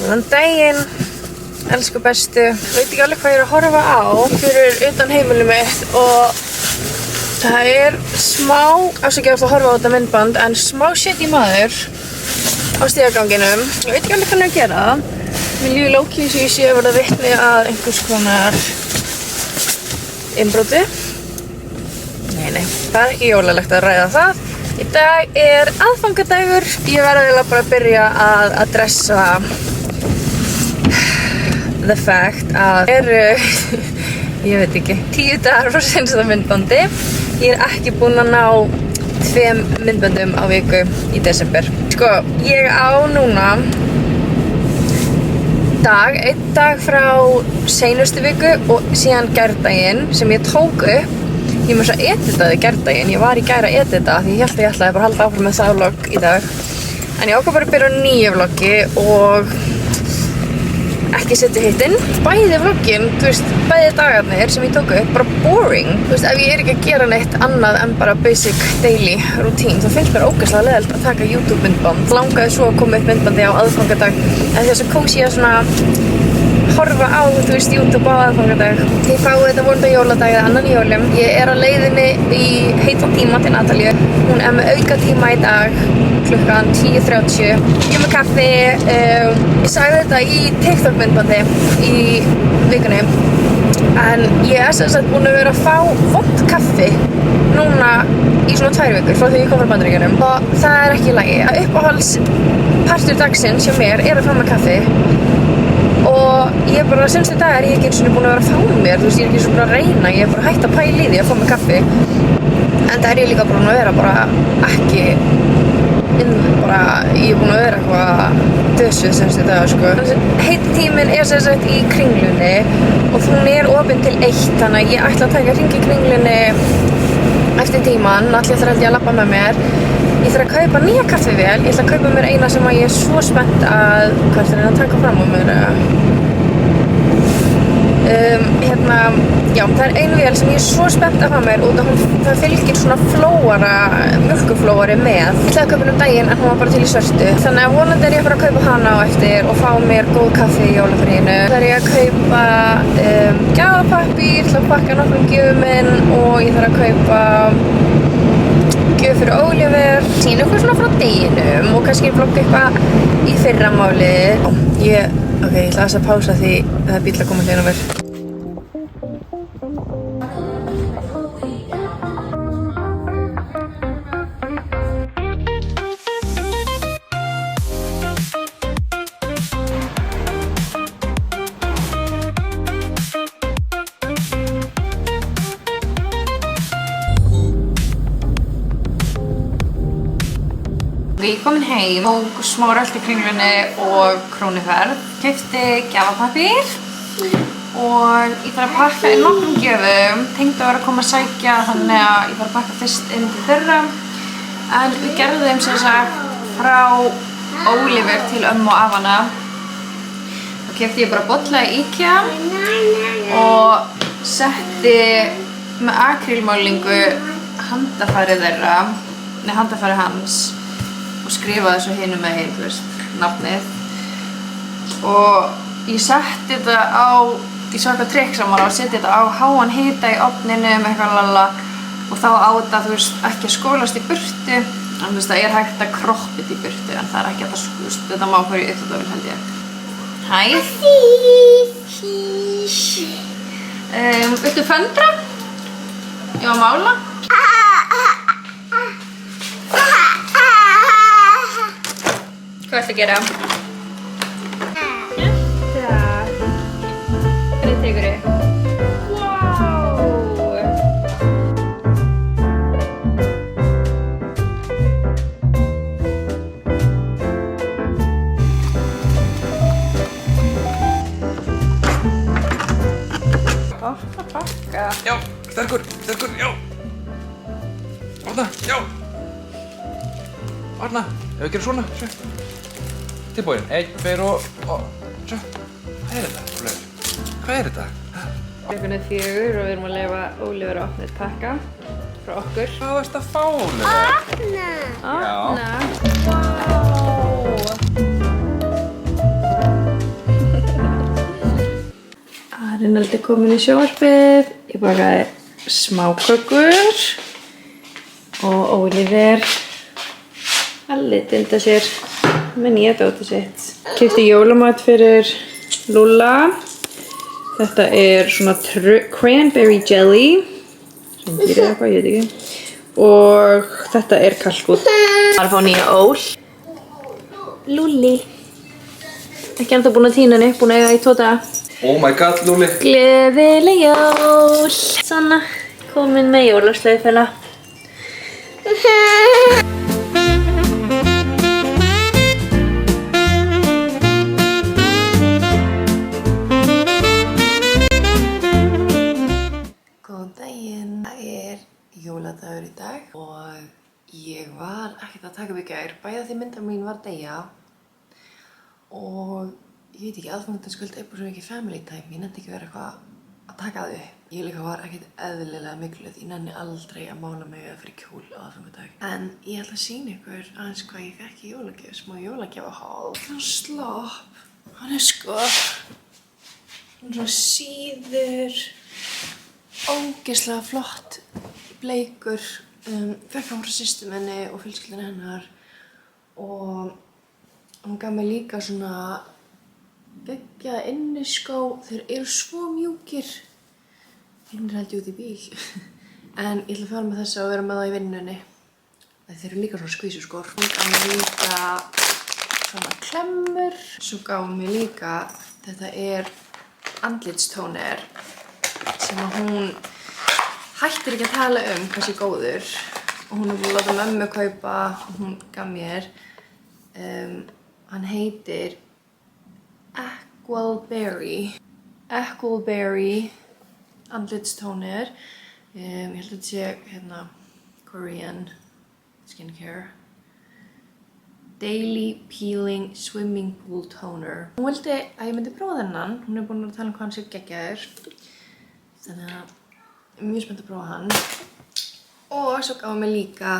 Góðan daginn, elsku bestu. Veit ekki alveg hvað ég að horfa á fyrir utan heimilið mitt og það smá, afsakið að horfa á þetta myndband, en smá shitty maður á stigaganginum. Ég veit ekki alveg hvað hann að gera. Mér líður lókið sem ég sé að verða vitni að einhvers konar innbroti. Nei, það ekki jólalegt að ræða það. Í dag aðfangadagur. Ég verði eiginlega bara að byrja að adressa the fact að ég veit ekki, 10 dagar frá seinasta myndbandi. Ég ekki búin að ná 2 myndböndum á viku í desember. Sko, ég á núna einn dag frá seinustu viku og síðan gærdaginn sem ég tók upp. Ég með þess að editaði gærdaginn. Ég var í gær að edita því ég ætlaði bara að halda áfram með það vlogg í dag. En ég ákvað bara að byrja á nýju vloggi og ekki setja hitt inn. Bæði vloggin, þú veist, bæði dagarnir sem ég tók upp, bara boring. Þú veist, ef ég ekki að gera neitt annað en bara basic daily routine, þá finnst mér ógeðslega leiðilegt að taka YouTube myndband. Langaði svo að koma upp myndbandi á aðfangadag, en þess að kósi ég að svona horfa á, þú veist, YouTube á aðfangadag. Ég fái þetta vonandi jóladag eða annan jólum. Ég á leiðinni í heitan tíma til Natalíu. Hún með auka tíma í dag, klukkan 10:30. Ég með kaffi. Ég sagði þetta í TikTok myndbandi í vikunni. En ég sem sagt búin að vera að fá vont kaffi núna í svona 2 vikur frá því ég kom frá Bandaríkjunum. Og það ekki í lagi. Uppáhalds partur dagsins hjá mér að fá með kaffi. Og ég bara, senstu dagar ég ekki eins og búin að vera að fá mér, þú veist, ég ekki eins og bara að reyna, ég bara hætt að pæla í því að fá mér kaffi. En það ég líka búin að vera bara ekki ég búin að vera eitthvað dösuð senstu dagar, sko. Heiti tíminn sem sagt í Kringlunni og hún opin til 1, þannig að ég ætla að taka hring í Kringlunni eftir tíman. Allir þarf held ég að labba með mér. Ég þarf að kaupa nýja kaffivél. Ég ætla að kaupa mér eina sem ég svo spennt að hvert að taka fram á mér. Já, það einu vél sem ég svo spennt að fá mér út af það fylgir svona mjólkurflóari með. Ég ætlaði að kaupa henni daginn en hún var bara til í svörtu. Þannig að vonandi ég að fara að kaupa hana á eftir og fá mér góð kaffi í jólafríinu. Það ég að kaupa gjafapappír til að pakka nokkrum gjöfum inn og ég þarf að kaupa gjöf fyrir Oliver, sína eitthvað svona frá deginum og kannski vlogga eitthvað í fyrramáli. Ég ætla að pása því það bíll að koma hlýna mér. Ég komin heim og smá rölt í Kringlunni og Krónuferð. Keypti gjafapappír og ég þarf að pakka inn nokkrum gjöfum. Tengdi að vera að koma að sækja, þannig að ég þarf að pakka fyrst inn til þeirra. En við gerðum sem sagt frá Oliver til ömmu og afana. Þá keypti ég bara bolla í IKEA og setti með akrílmálingu handafærið þeirra, handafærið hans. Og skrifaði svo hinum megin, þú veist, nafnið. Og ég setti þetta ég sá eitthvað trikk saman á að setja þetta á háan hita í ofninu með eitthvað lala. Og þá á þetta, þú veist, ekki að skólast í burtu. En þú veist, það hægt að kroppa þetta í burtu, en það ekki að skúst. Þetta má hverju uppþvottavél, held ég. Hæ. Viltu föndra? Ég var að mála. Hvað ættu að gera? Takk. Hvernig tekur þið? Wow! Opna pakka. Já, sterkur, já. Opna, já. Opna, ef við gerum svona, svo. Tilbúin, 1, 2 og svo. Hvað þetta? Hvað þetta? Klukkan 4 og við erum að leyfa Oliver að opna eitt pakka frá okkur. Hvað varst að fá, Oliver? Opna! Wow! Ronaldi komin í sjónvarpið. Ég bakaði smákökur og Oliver að litinda sér með nýja dótið sitt. Keypti jólamat fyrir Lúlla. Þetta er svona cranberry jelly sem dýrið eitthvað, ég veit ekki. Og þetta er kalkút. Það er að fá nýja ól. Lúlli. Ekki ennþá búin að tína henni, búin að eiga í 2 daga. Oh my god, Lúli. Gleðileg jól. Sanna, komin með jólaslaufuna. Góðan daginn. Það er jóladagur í dag og ég var ekkert að taka upp í gær. Bæði því myndar mín var að deyja og ég veit ekki, aðfangadagskvöld er bara svo mikið family time. Ég nefndi ekki vera eitthvað að taka það upp. Ég líka var ekkert eðlilega mikluð. Ég nenni aldrei að mála mig eða fyrir kjól á aðfangadag. En ég ætla að sýna ykkur aðeins hvað ég fekk í jólagjöf, smá jólagjafahál. Slopp. Hann er sko svona síður, ógeðslega flott, bleikur. Fekk hann frá systur minni og fjölskyldunni hennar og hún gaf mér líka svona veggja inniskó. Þeir eru svo mjúkir. Hinnir held ég út í bíl. En ég ætla að fara með þessa og vera með það í vinnunni. Þeir eru líka svona skvísuskor. Hún gaf mér líka svona klemmur. Svo gaf mér líka, þetta er andlitstóner sem að hún hættir ekki að tala hvað sé góður. Og hún er búin að láta mömmu kaupa og hún gaf mér. Hann heitir Equalberry andlitstóner. Ég held að þetta sé hérna Korean skincare. Daily Peeling Swimming Pool Toner. Hún vildi að ég myndi prófa þennan. Hún er búin að tala hvað hann sé geggjaður. Þannig að ég er mjög spennt að prófa hann. Og svo gaf hann mér líka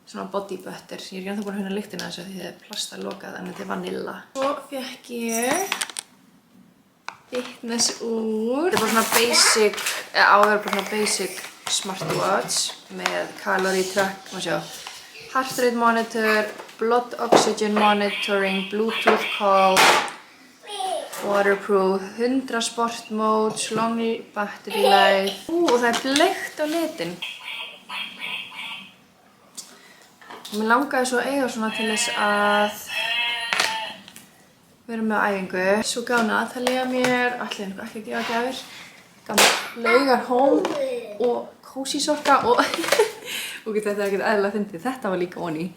svona body butter. Ég er ekki ennþá búin að finna lyktina þessu því það er plast lokað en þetta er vanilla. Svo fekk ég fitness úr. Þetta er bara svona basic, áður bara svona basic smartwatch með calorie track, má sjá. Heart rate monitor, blood oxygen monitoring, bluetooth call, waterproof, 100 sport modes, long battery life. Og það er bleikt á litin. Mér langaði svo að eiga svona til þess að vera með á æfingu. Svo gaf Natalia mér, allir ekki að gefa gjafir, gaf mér Laugar Home og Cozy sokka og þetta er ekkert eðlilega fyndið. Þetta var líka onni.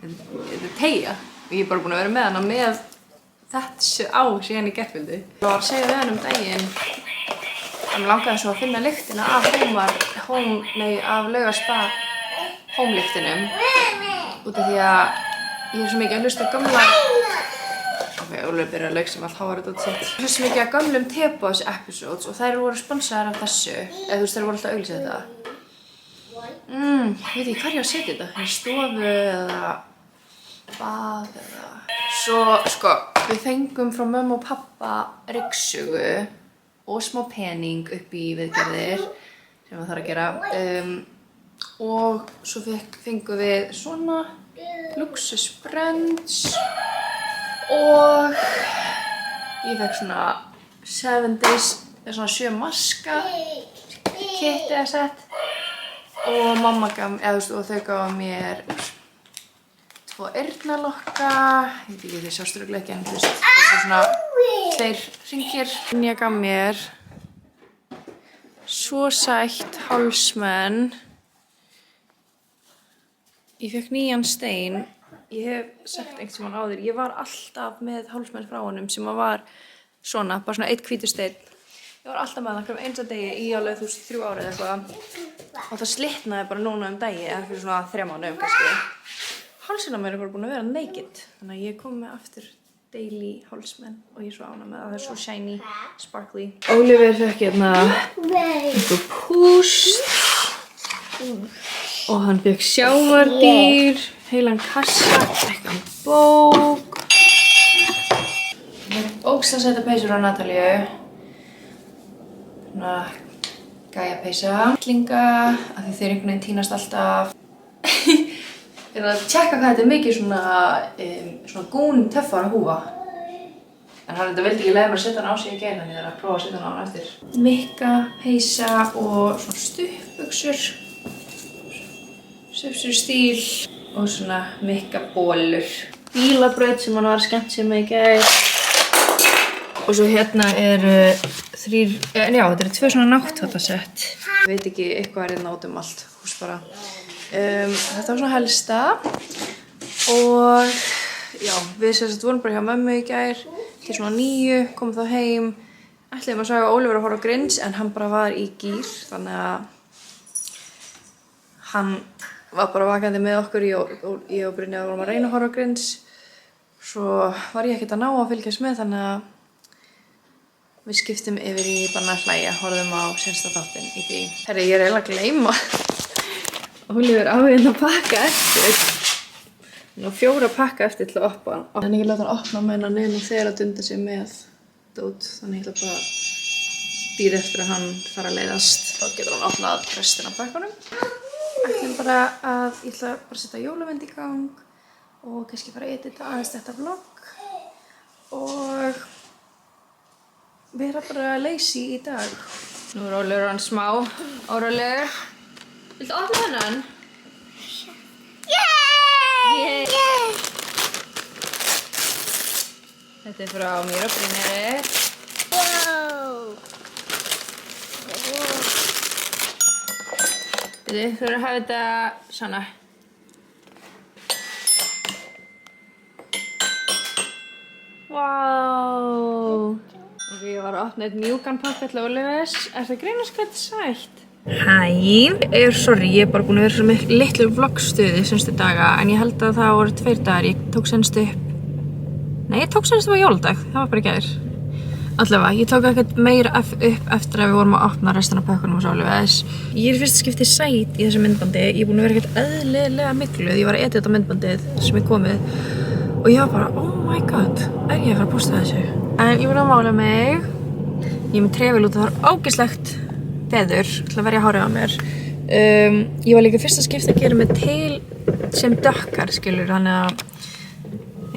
Þetta er teygja og ég er bara búin að vera með hana með þessu á síðan í gærkvöldi. Ég var að segja við hann daginn að mér langaði svo að finna lyktina af af Laugar Spa Home-lyktinum út af því að ég er svo mikið að hlusta gamla Ólöf byrjar að laugsa með allt háarið út sitt. Ég hlusta svo mikið að gamlum Teboss episodes og þær voru sponsaðar af þessu eða þú veist þær voru alltaf að auglýsa þetta. Ég veit ekki hvað ég á að setja þetta, í stofu eða bað eða. Svo sko, við fengum frá mömmu og pappa ryggsugu og smá pening upp í viðgerðir sem það þarf að gera. Og svo fengum við svona luxusbrönds og ég fekk svona 7 days, eða svona 7 maska kit eða sett og mamma gaf, og þau gaf mér 2 eyrnalokka, ég veit ekki þið sjást örugglega ekki en þú veist, þetta er svona 2 hringir. Ég gaf mér svo sætt hálsmenn. Ég fekk nýjan stein. Ég hef sagt einhvern tímann áður, ég var alltaf með hálsmenn frá honum sem var svona, bara svona 1 hvítur steinn. Ég var alltaf með það hverjum einsta degi í alveg 3 ára eða eitthvað og það slitnaði bara núna dagi eða fyrir svona 3 mánuðum kannski. Hálsinn á mér er bara búin að vera naked þannig að ég kom með aftur daily hálsmenn og ég er svo ánægð með það er svo shiny, sparkly. Oliver fekk hérna einhver púst og hann fekk sjávardýr, heilan kassa, fekk hann bók. ógeðslega peysur á Natalíu. Svona gæja peysa. Klinga, af því þeir einhvern veginn tínast alltaf. Ég er að tjekka hvað þetta er mikið svona gún töffara húfa. En hann vildi ekki leiða mér að setja hann á sig í gær, þannig ég þarf að prófa að setja hann á hann eftir. Mikka, peysa og svona stuttbuxur. Stíl og svona mikka bólur. Bílabraut sem hann var skemmt sér með í gær. Og svo hérna eru þetta eru 2 svona náttfattasett. Ég veit ekki, eitthvað er hérna út allt hús bara. Þetta var svona helsta. Og já, við vorum bara hjá mömmu í gær til svona 9, komum þá heim. Ætliðum að sagði Ólífur að horfa á Grinch en hann bara var í gír, þannig að hann var bara vakandi með okkur. Ég og Brynja vorum að reyna að horfa á Grinch. Svo var ég ekkert að ná að fylgjast með, þannig að við skiptum yfir í bara að hlæja, horfðum á seinsta þáttinn í því. Herri, ég er eiginlega að gleyma. Ólífur á hérna að pakka eftir. Hann á 4 pakka eftir til að opna. En ég láta hann opna með hann nema þegar að dunda sig með dót. Þannig ég ætla bara að bíða eftir að hann fara að leiðast. Þá getur hann opnað restina af pakkanum. Ég ætla bara að setja jólavind í gang og kannski fara að edita aðeins þetta vlogg og vera bara lazy í dag. Nú er Ólífur hann smá órólegur. Viltu opna hennan? Þetta er frá mér og Brynjari. Þú verður að hafa þetta svona. Ok, ég var að opna eitt mjúkan pakka til Ólífurs. Er það greinast hvað þetta er sætt? Hæ, sorry, ég er bara búin að vera svo með litlu vloggstuði senstu daga, en ég held að það voru 2 dagar. Ég tók senstu upp. Nei, ég tók senstu á jóladag, það var bara í gær. Allavega, ég tók ekkert meira upp eftir að við vorum að opna restina af pakkunum hos Ólífurs. Ég er fyrst skiptið sæt í þessu myndbandi. Ég er búin að vera ekkert eðlilega mikluð. Ég var að edita myndbandið sem er komið og ég var bara, oh my god, er ég að fara að posta þessu? En ég var að mála mig. Ég er með trefil út og það var ógeðslegt veður til að verja hárið á mér. Ég var líka fyrsta skipti að gera mig til sem dökkar, skilur, þannig að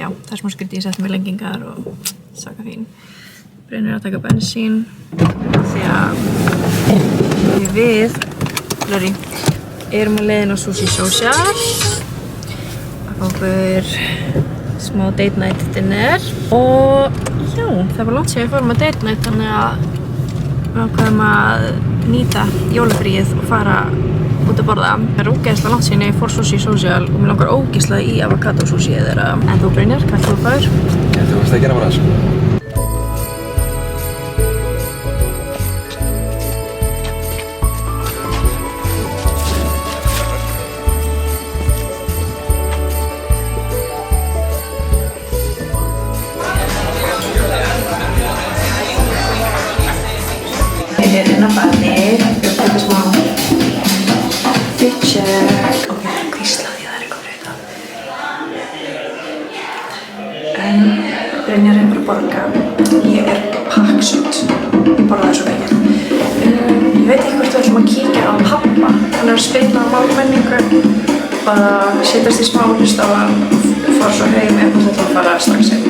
já, það er smá skrítið, ég setti mig lengingar og svaka fín. Brynjar að taka bensín því að við erum á leiðin á Sushi Social að fá okkur smá date night dinner og já, það var langt sér að fórum að date night, þannig að við ákveðum að nýta jólafríið og fara út að borða. Það er ógeðslega langt síðan ég fór Sushi Social og mér langar ógeðslega í avocado sushi þeirra. En þú Brynjar, hvað ætlar þú að fá þér? Þú veist að gera bara þessu. Ég er inn á baði, ég er að taka smá fit check. Ok, hvíslaði ég það er eitthvað fyrir þetta. En Brynjar er bara að borga. Ég er pakksutt. Ég borðaði svo mikið. Ég veit ekki hvort við ætlum að kíkja á pabba. Hann er að spila á málmenningu. Bara setjast í smá hlust á hann og fara svo heim og þetta að fara strax heim.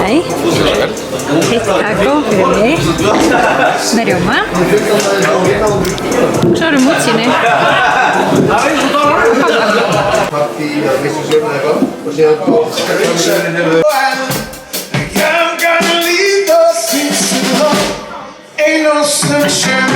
Hei. Heitt kakó fyrir mig. Með rjóma. Svo erum við útsýni. Ain't no sunshine,